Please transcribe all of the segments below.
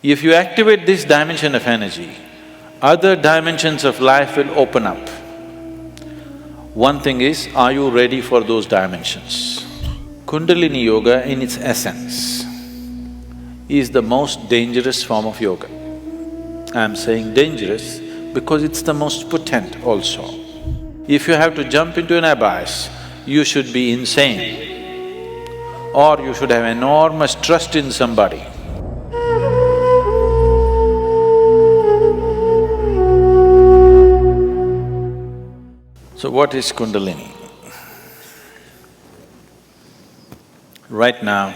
If you activate this dimension of energy, other dimensions of life will open up. One thing is, are you ready for those dimensions? Kundalini yoga in its essence is the most dangerous form of yoga. I'm saying dangerous because it's the most potent also. If you have to jump into an abyss, you should be insane or you should have enormous trust in somebody. So what is Kundalini? Right now,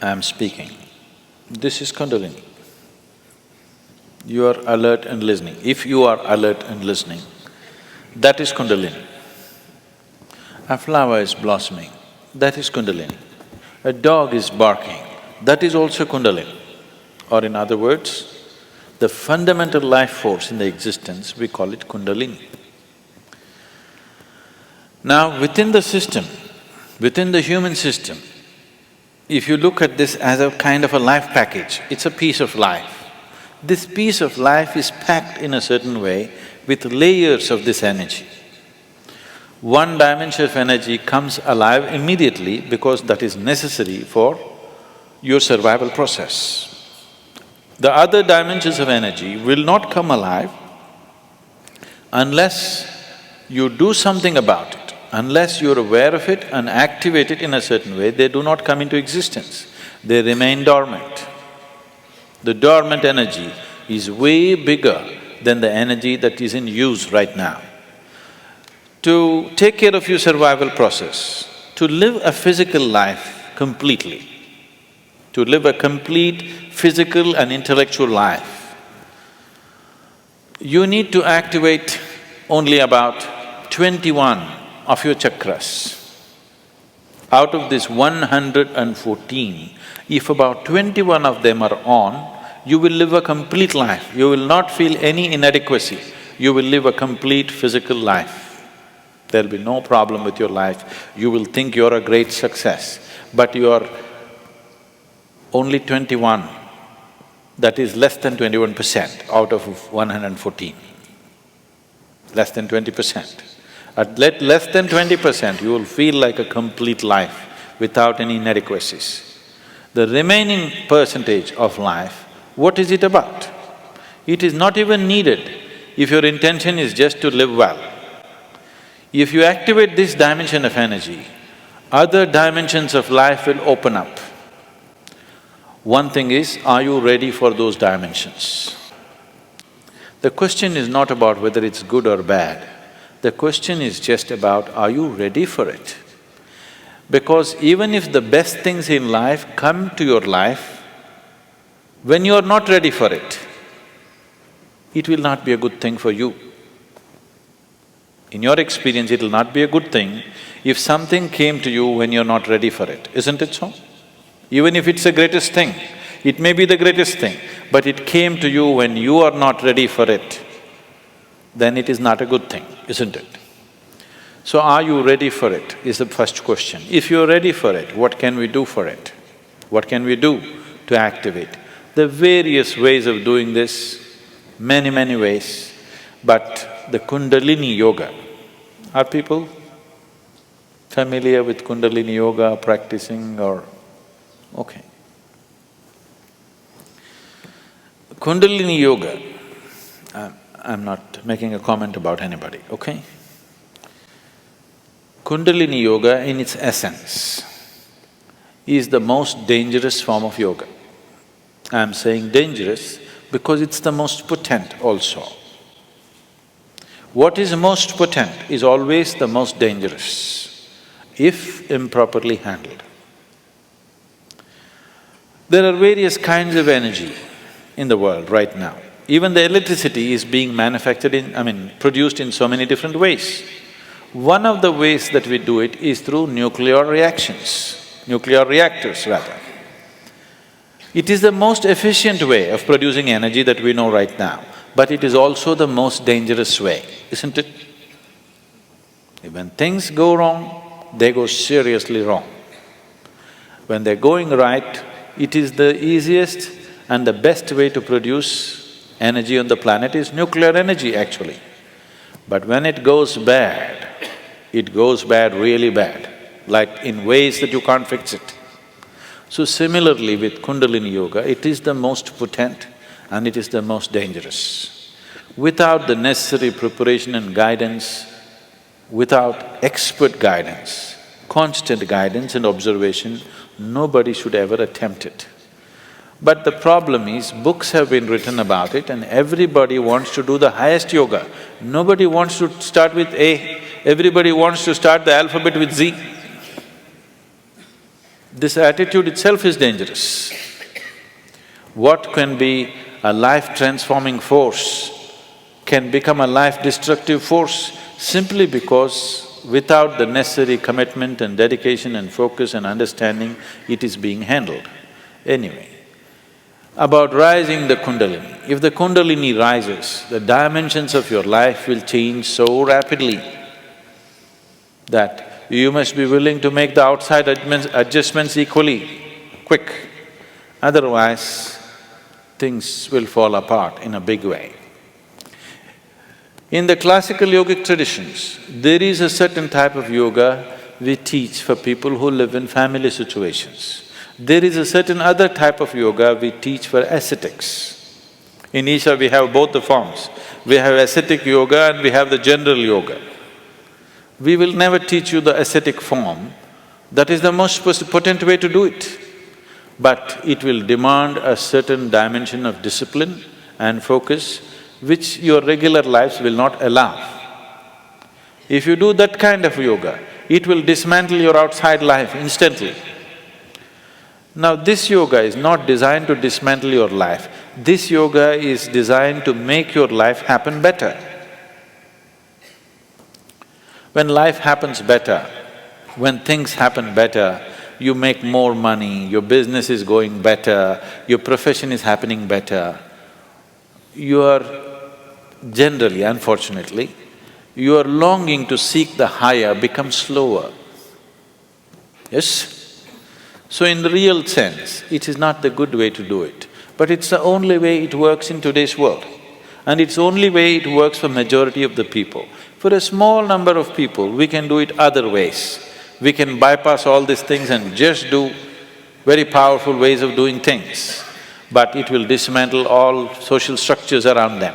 I'm speaking. This is Kundalini. You are alert and listening. If you are alert and listening, that is Kundalini. A flower is blossoming, that is Kundalini. A dog is barking, that is also Kundalini. Or in other words, the fundamental life force in the existence, we call it Kundalini. Now, within the system, within the human system, if you look at this as a kind of a life package, it's a piece of life. This piece of life is packed in a certain way with layers of this energy. One dimension of energy comes alive immediately because that is necessary for your survival process. The other dimensions of energy will not come alive unless you do something about it. Unless you're aware of it and activate it in a certain way, they do not come into existence, they remain dormant. The dormant energy is way bigger than the energy that is in use right now. To take care of your survival process, to live a physical life completely, to live a complete physical and intellectual life, you need to activate only about 21 of your chakras. Out of this 114, if about 21 of them are on, you will live a complete life. You will not feel any inadequacy. You will live a complete physical life. There'll be no problem with your life. You will think you're a great success, but you are only 21. That is less than 21% out of 114. Less than 20%. At less than 20%, you will feel like a complete life without any inadequacies. The remaining percentage of life, what is it about? It is not even needed if your intention is just to live well. If you activate this dimension of energy, other dimensions of life will open up. One thing is, are you ready for those dimensions? The question is not about whether it's good or bad. The question is just about, are you ready for it? Because even if the best things in life come to your life, when you are not ready for it, it will not be a good thing for you. In your experience, it will not be a good thing if something came to you when you're not ready for it, isn't it so? Even if it's the greatest thing, it may be the greatest thing, but it came to you when you are not ready for it, then it is not a good thing, isn't it? So are you ready for it, is the first question. If you're ready for it, what can we do for it? What can we do to activate? There are various ways of doing this, many ways, but the Kundalini yoga, are people familiar with Kundalini yoga, practicing or… okay. Kundalini yoga, I'm not making a comment about anybody, okay? Kundalini yoga in its essence is the most dangerous form of yoga. I'm saying dangerous because it's the most potent also. What is most potent is always the most dangerous, if improperly handled. There are various kinds of energy in the world right now. Even the electricity is being manufactured produced in so many different ways. One of the ways that we do it is through nuclear reactions, nuclear reactors rather. It is the most efficient way of producing energy that we know right now, but it is also the most dangerous way, isn't it? When things go wrong, they go seriously wrong. When they're going right, it is the easiest And the best way to produce energy on the planet is nuclear energy actually. But when it goes bad really bad, like in ways that you can't fix it. So similarly with Kundalini Yoga, it is the most potent and it is the most dangerous. Without the necessary preparation and guidance, without expert guidance, constant guidance and observation, nobody should ever attempt it. But the problem is, books have been written about it and everybody wants to do the highest yoga. Nobody wants to start with A, everybody wants to start the alphabet with Z. This attitude itself is dangerous. What can be a life-transforming force can become a life-destructive force simply because without the necessary commitment and dedication and focus and understanding, it is being handled. Anyway, about rising the Kundalini. If the Kundalini rises, the dimensions of your life will change so rapidly that you must be willing to make the outside adjustments equally quick. Otherwise, things will fall apart in a big way. In the classical yogic traditions, there is a certain type of yoga we teach for people who live in family situations. There is a certain other type of yoga we teach for ascetics. In Isha we have both the forms. We have ascetic yoga and we have the general yoga. We will never teach you the ascetic form, that is the most potent way to do it. But it will demand a certain dimension of discipline and focus which your regular lives will not allow. If you do that kind of yoga, it will dismantle your outside life instantly. Now this yoga is not designed to dismantle your life, this yoga is designed to make your life happen better. When life happens better, when things happen better, you make more money, your business is going better, your profession is happening better, your generally, unfortunately, your longing to seek the higher becomes slower. Yes? So in the real sense, it is not the good way to do it, but it's the only way it works in today's world. And it's the only way it works for majority of the people. For a small number of people, we can do it other ways. We can bypass all these things and just do very powerful ways of doing things. But it will dismantle all social structures around them,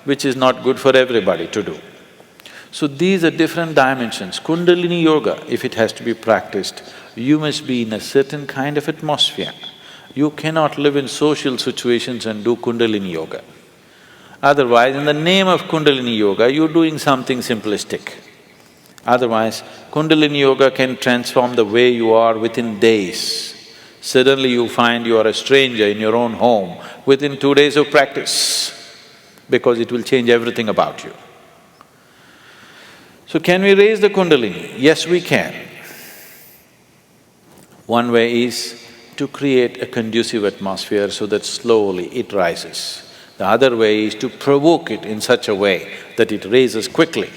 which is not good for everybody to do. So these are different dimensions. Kundalini Yoga, if it has to be practiced, you must be in a certain kind of atmosphere. You cannot live in social situations and do Kundalini Yoga. Otherwise, in the name of Kundalini Yoga, you're doing something simplistic. Otherwise, Kundalini Yoga can transform the way you are within days. Suddenly you find you are a stranger in your own home within 2 days of practice, because it will change everything about you. So can we raise the Kundalini? Yes, we can. One way is to create a conducive atmosphere so that slowly it rises. The other way is to provoke it in such a way that it raises quickly.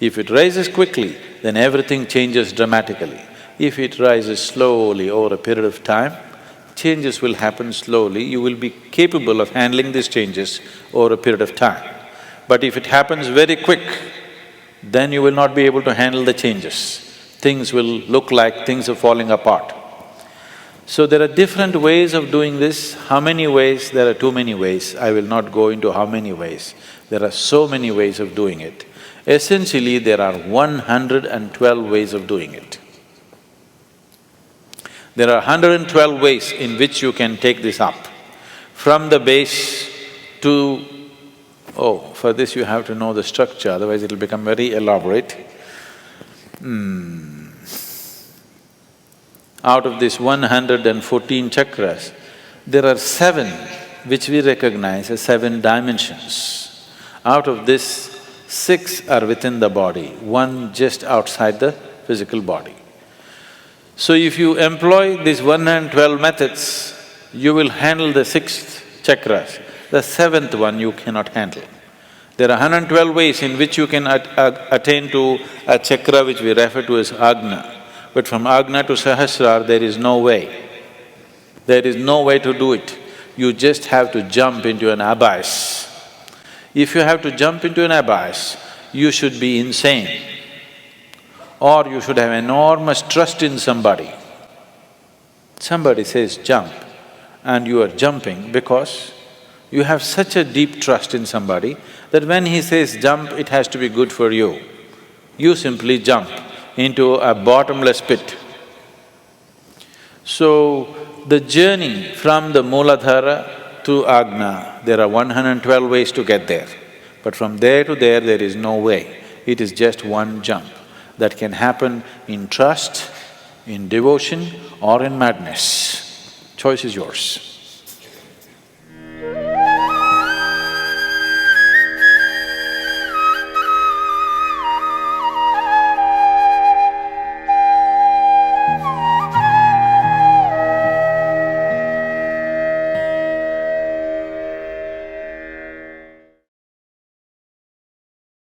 If it rises quickly, then everything changes dramatically. If it rises slowly over a period of time, changes will happen slowly, you will be capable of handling these changes over a period of time. But if it happens very quick, then you will not be able to handle the changes. Things will look like things are falling apart. So there are different ways of doing this. How many ways? There are too many ways. I will not go into how many ways. There are so many ways of doing it. Essentially, there are 112 ways of doing it. There are 112 ways in which you can take this up. From the base to… for this you have to know the structure, otherwise it'll become very elaborate. Out of these 114 chakras, there are 7 which we recognize as 7 dimensions. Out of this, 6 are within the body, 1 just outside the physical body. So if you employ these 112 methods, you will handle the 6 chakras. The 7th one you cannot handle. There are 112 ways in which you can attain to a chakra which we refer to as Agna. But from Agna to Sahasrara, there is no way. There is no way to do it. you just have to jump into an abyss. If you have to jump into an abyss, you should be insane, or you should have enormous trust in somebody. Somebody says jump, and you are jumping because you have such a deep trust in somebody that when he says jump, it has to be good for you. You simply jump into a bottomless pit. So, the journey from the Mooladhara to Agna, there are 112 ways to get there. But from there to there is no way. It is just one jump that can happen in trust, in devotion or in madness. Choice is yours.